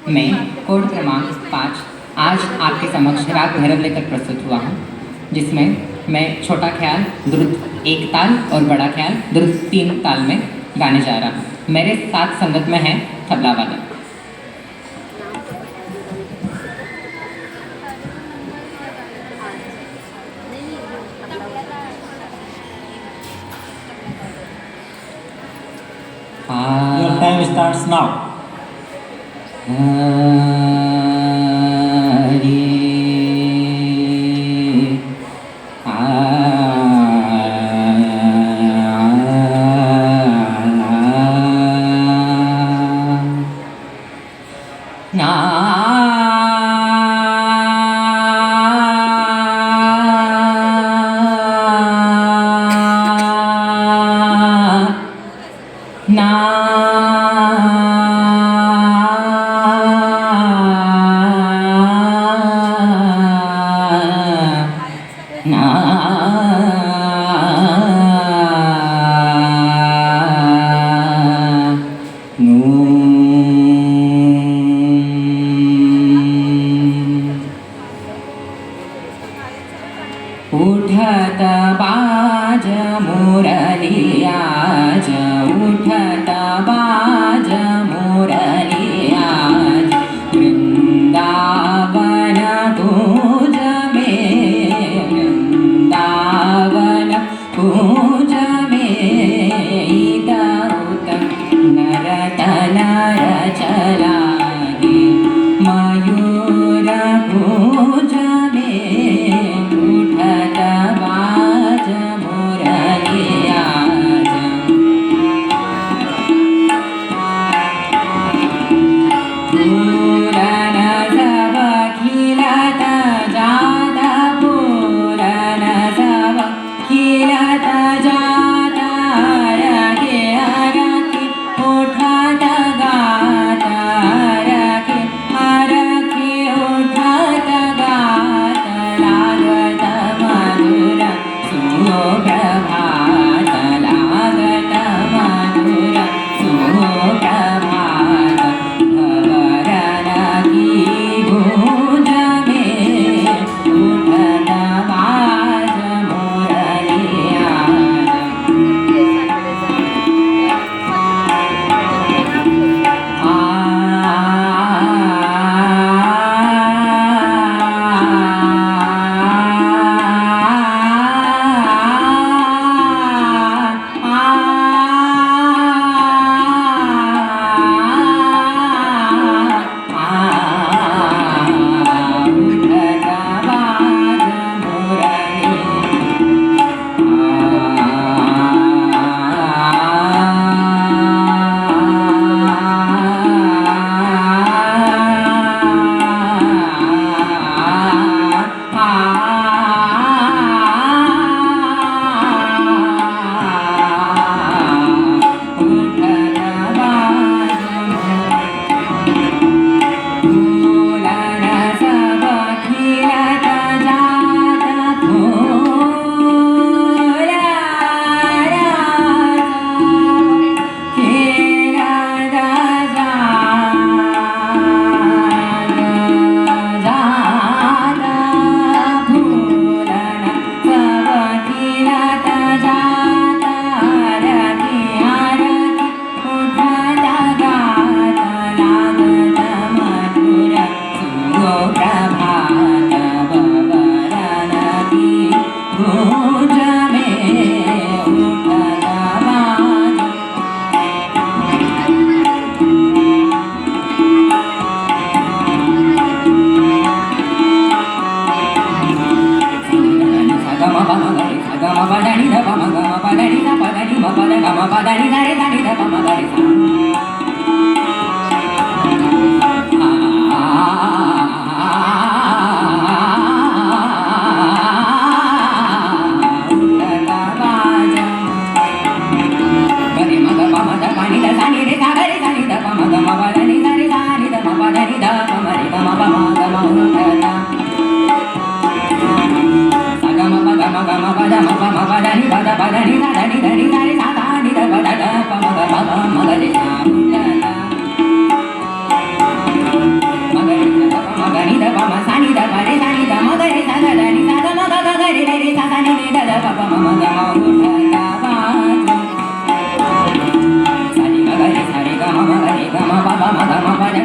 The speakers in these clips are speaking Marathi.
मैं कोड क्रमांक 5 आज आपके समक्ष राग भैरव लेकर प्रस्तुत हुआ हूँ, जिसमें मैं छोटा ख्याल द्रुत 1 ताल और बड़ा ख्याल द्रुत 3 ताल में गाने जा रहा हूँ। मेरे साथ संगत में है तबला वादक। Your time starts now. उठत बाज मुरली आज, उठत बाज मुरली आज, वृंदावन पूज में, वृंदावन पूज में, इत उत नरतन चलागी मयूर पूज में, उठत बाज मुरली आज। पूरन सब खिलत जात, पूरन सब खिलत जात, रखे रखे उठत गात, रखे रखे उठत गात, लागत मधुर सुप्रभात, लागत मधुर सुप्रभात, भवरन की गूंज में, उठत बाज मुरली आज।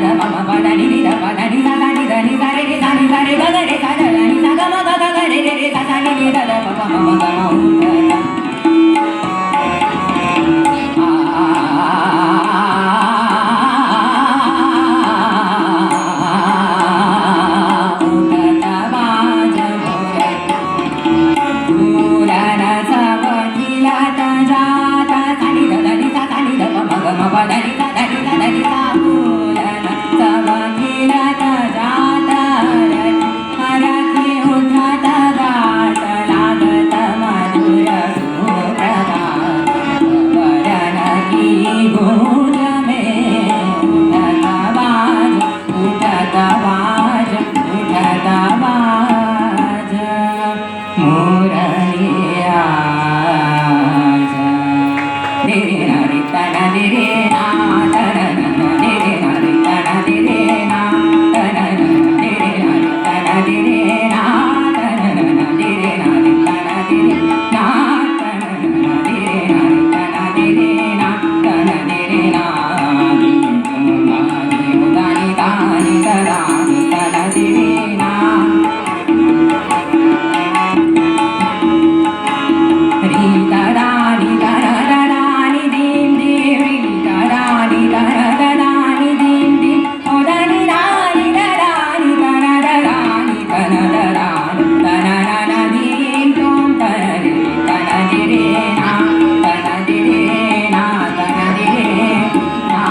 द म म प द नि नि द प द नि सा सा नि द नि सा रे रे सा नि सा रे ग ग रे सा द द नि सा ग म ग ग ग रे रे रे सा सा नि नि द द प प म म ग म उ द द गूंज में उठता बाज उठता बाज उठता बाज मुरलिया दे रे ना रे तना दे रे ना तना ना दे रे ना रे तना दे रे ना तना ना दे रे ना रे तना दे रे ना तना ना दे रे ना रे तना दे रे ना तना ना दे रे ना रे तना दे रे ना तना दे रे ना दानी दानी दानी दानी तना दे रे ना री दा दा नी दा दा दा दा नी दीम दीम री दा दा नी दा दा दा दा नी दीम दीम ओ दा नी दा नी दा दा नी दा दा दा दा नी दा ना दा दा दा ना ना ना दीम तुम दा ना रे दा ना दे रे ना दा ना दे रे ना दा ना दे रे ना